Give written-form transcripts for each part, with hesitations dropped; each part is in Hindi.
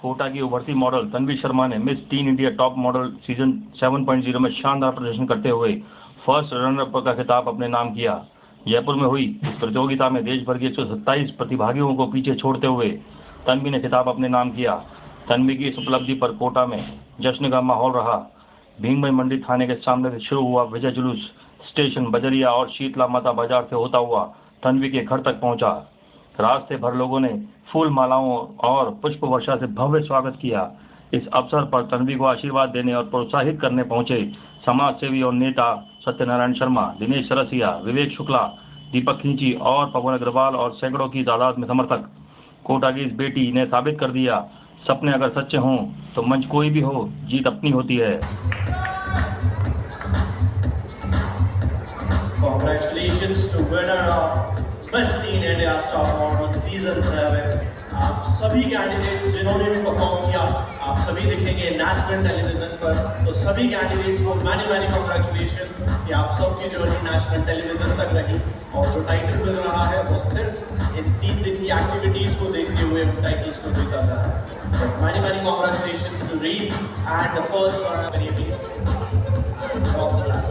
कोटा की उभरती मॉडल तन्वी शर्मा ने miss tin India top model season 7.0 में शानदार प्रदर्शन करते हुए फर्स्ट रनर का खिताब अपने नाम किया। जयपुर में हुई इस प्रतियोगिता में देश भर के 127 प्रतिभागियों को पीछे छोड़ते हुए तन्वी ने खिताब अपने नाम किया। तन्वी की इस उपलब्धि पर कोटा में जश्न का माहौल रहा। भीमभाई मंडी थाने के सामने से शुरू हुआ विजय जुलूस स्टेशन बजरिया और शीतला माता बाजार से होता हुआ तन्वी के घर तक पहुंचा। रास्ते भर लोगों ने फूल मालाओं और पुष्प वर्षा से भव्य स्वागत किया। इस अवसर पर तन्वी को आशीर्वाद देने और प्रोत्साहित करने पहुंचे समाज सेवी और नेता सत्यनारायण शर्मा, दिनेश सरसिया, विवेक शुक्ला, दीपक खींची और पवन अग्रवाल और सैकड़ों की तादाद में समर्थक। कोटा की इस बेटी ने साबित कर दिया, सपने अगर सच्चे हों तो मंच कोई भी हो, जीत अपनी होती है। Congratulations to winner of Miss Teen India Top Model Season 7. आप सभी कैंडिडेट्स जिन्होंने भी परफॉर्म किया, आप सभी दिखेंगे नेशनल टेलीविजन पर। तो सभी कैंडिडेट्स को मैनी कॉन्ग्रेचुलेशंस कि आप सबकी जर्नी नेशनल टेलीविजन तक रही और जो टाइटल मिल रहा है वो सिर्फ इन 3 दिन की एक्टिविटीज को देखते हुए उन टाइटल्स को जीता जा रहा है। Many congratulations to Reed and the first runner of the lab.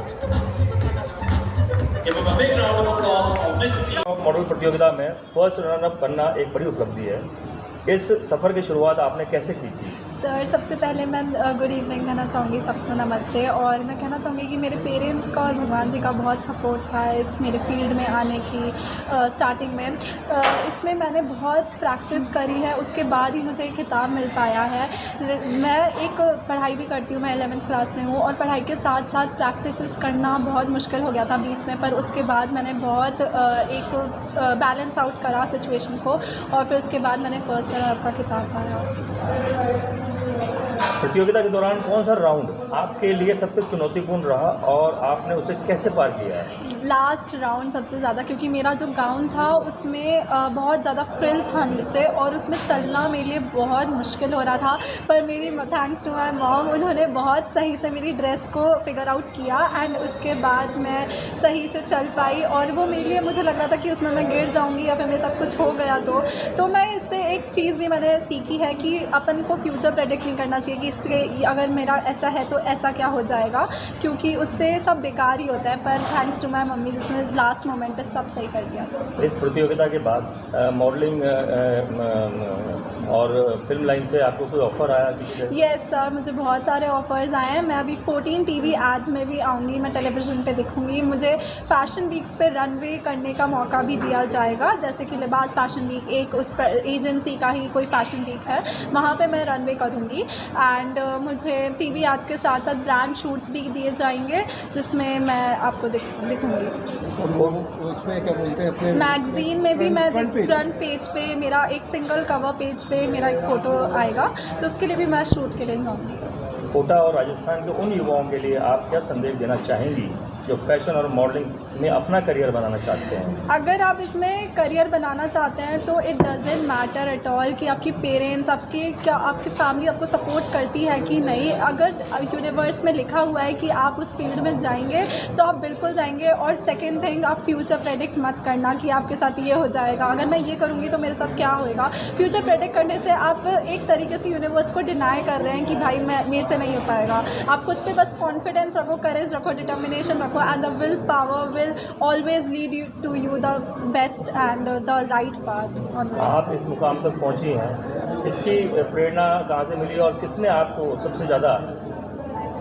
Give him a big round of applause for Miss Teen. Model प्रतियोगिता में फर्स्ट रनर अप करना एक बड़ी उपलब्धि है। इस सफ़र की शुरुआत आपने कैसे की थी? सर, सबसे पहले मैं गुड इवनिंग कहना चाहूँगी, सबको नमस्ते। और मैं कहना चाहूँगी कि मेरे पेरेंट्स का और भगवान जी का बहुत सपोर्ट था इस मेरे फील्ड में आने की। स्टार्टिंग में इसमें मैंने बहुत प्रैक्टिस करी है, उसके बाद ही मुझे खिताब मिल पाया है। मैं एक पढ़ाई भी करती हूँ, मैं 11th क्लास में हूँ और पढ़ाई के साथ साथ प्रैक्टिस करना बहुत मुश्किल हो गया था बीच में, पर उसके बाद मैंने बहुत एक बैलेंस आउट करा सिचुएशन को और फिर उसके बाद मैंने फर्स्ट रनर का खिताब पाया। प्रतियोगिता के दौरान कौन सा राउंड आपके लिए सबसे चुनौतीपूर्ण रहा और आपने उसे कैसे पार किया? लास्ट राउंड सबसे ज़्यादा, क्योंकि मेरा जो गाउन था उसमें बहुत ज़्यादा फ्रिल था नीचे और उसमें चलना मेरे लिए बहुत मुश्किल हो रहा था। पर मेरी थैंक्स टू माय मॉम, उन्होंने बहुत सही से मेरी ड्रेस को फिगर आउट किया एंड उसके बाद मैं सही से चल पाई। और वो मेरे लिए, मुझे लग रहा था कि उसमें मैं गिर जाऊँगी या फिर मेरे साथ कुछ हो गया तो मैं इससे एक चीज़ भी मैंने सीखी है कि अपन को फ्यूचर प्रेडिक्ट नहीं करना चाहिए कि इससे अगर मेरा ऐसा है तो ऐसा क्या हो जाएगा, क्योंकि उससे सब बेकार ही होता है। पर थैंक्स टू माय मम्मी जिसने लास्ट मोमेंट पे सब सही कर दिया। इस प्रतियोगिता के बाद मॉडलिंग और फिल्म लाइन से आपको कोई ऑफ़र आया? यस सर, मुझे बहुत सारे ऑफ़र्स आए हैं। मैं अभी 14 टीवी एड्स में भी आऊँगी, मैं टेलीविज़न पे दिखूँगी। मुझे फ़ैशन वीक्स पे रनवे करने का मौका भी दिया जाएगा, जैसे कि लिबास फ़ैशन वीक, एक उस पर एजेंसी का ही कोई फ़ैशन वीक है, वहाँ पे मैं रनवे करूँगी। एंड मुझे टीवी एड्स के साथ साथ ब्रांड शूट्स भी दिए जाएंगे जिसमें मैं आपको दिखूँगी। उसमें क्या बोलते हैं अपने मैगज़ीन में भी मैं फ्रंट पेज पे मेरा एक सिंगल कवर पेज पे मेरा एक फ़ोटो आएगा, तो उसके लिए भी मैं शूट के लिए जाऊँगी। कोटा और राजस्थान के उन युवाओं के लिए आप क्या संदेश देना चाहेंगी जो फैशन और मॉडलिंग में अपना करियर बनाना चाहते हैं? अगर आप इसमें करियर बनाना चाहते हैं तो it doesn't matter at all कि आपकी पेरेंट्स, आपकी फैमिली आपको सपोर्ट करती है कि नहीं। अगर यूनिवर्स में लिखा हुआ है कि आप उस फील्ड में जाएंगे तो आप बिल्कुल जाएंगे। और सेकेंड थिंग, आप फ्यूचर प्रेडिक्ट मत करना कि आपके साथ ये हो जाएगा, अगर मैं ये करूँगी तो मेरे साथ क्या होएगा। फ्यूचर प्रेडिक्ट करने से आप एक तरीके से यूनिवर्स को डिनाई कर रहे हैं कि भाई मेरे से नहीं हो पाएगा। आप खुद पे बस कॉन्फिडेंस रखो, करेज रखो, डिटर्मिनेशन रखो, and the willpower will always lead you to the best and the right path on life. आप इस मुकाम तक पहुंची हैं, इसकी प्रेरणा कहाँ से मिली और किसने आपको सबसे ज़्यादा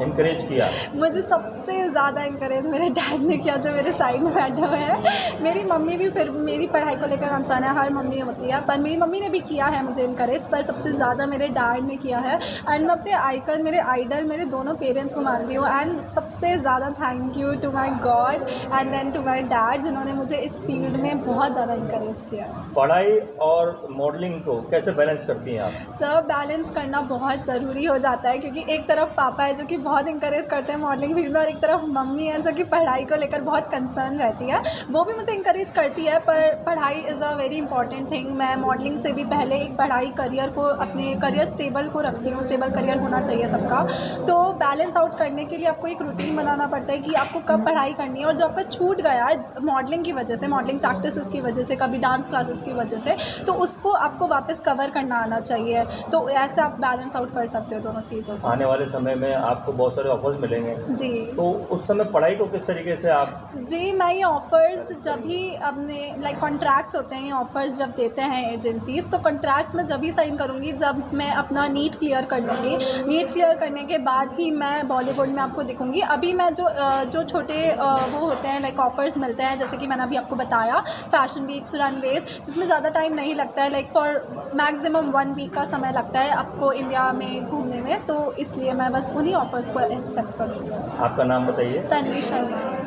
इनकरेज किया? मुझे सबसे ज़्यादा इनकरेज मेरे डैड ने किया, जो मेरे साइड में बैठे हुए हैं। मेरी मम्मी भी फिर मेरी पढ़ाई को लेकर अनजान है, हर मम्मी होती है, पर मेरी मम्मी ने भी किया है मुझे इनकरेज, पर सबसे ज़्यादा मेरे डैड ने किया है। एंड मैं अपने आइकन, मेरे आइडल, मेरे दोनों पेरेंट्स को मानती हूँ। एंड सबसे ज़्यादा thank you to my God and then to my dad, जिन्होंने मुझे इस फील्ड में बहुत ज़्यादा इनकरेज किया। पढ़ाई और मॉडलिंग को कैसे बैलेंस करती हैं आप? सर, बैलेंस करना बहुत ज़रूरी हो जाता है, क्योंकि एक तरफ पापा है जो कि बहुत इंकरेज करते हैं मॉडलिंग फील्ड में, और एक तरफ मम्मी है जो कि पढ़ाई को लेकर बहुत कंसर्न रहती है, वो भी मुझे इंकरेज करती है। पर पढ़ाई is a very important thing. मैं मॉडलिंग से भी पहले एक पढ़ाई करियर को, अपने करियर स्टेबल को रखती हूँ। स्टेबल करियर होना चाहिए सबका। तो बैलेंस आउट करने के लिए आपको एक रूटीन बनाना पड़ता है कि आपको कब पढ़ाई करनी है, और जो आपका छूट गया है मॉडलिंग की वजह से, मॉडलिंग प्रैक्टिसेस की वजह से, कभी डांस क्लासेस की वजह से, तो उसको आपको वापस कवर करना आना चाहिए। तो ऐसे आप बैलेंस आउट कर सकते हो दोनों चीज़ों को। आने वाले समय में आपको बहुत सारे ऑफर्स मिलेंगे, जी तो उस समय पढ़ाई को किस तरीके से आप जी, मैं ये ऑफ़र्स जब भी अपने लाइक कॉन्ट्रैक्ट्स होते हैं, ये ऑफ़र्स जब देते हैं एजेंसीज़, तो कॉन्ट्रैक्ट्स में जब ही साइन करूँगी जब मैं अपना नीट क्लियर कर लूँगी। नीट क्लियर करने के बाद ही मैं बॉलीवुड में आपको दिखूँगी। अभी मैं जो छोटे वो होते हैं लाइक ऑफ़र्स मिलते हैं, जैसे कि मैंने अभी आपको बताया फैशन वीक्स, रनवेज़, जिसमें ज़्यादा टाइम नहीं लगता है, लाइक फॉर मैक्सिमम 1 वीक का समय लगता है आपको इंडिया में घूमने में, तो इसलिए मैं बस उन्हीं ऑफ़र्स को एक्सेप्ट करूँगी। आपका नाम बताइए? तन्वी शर्मा।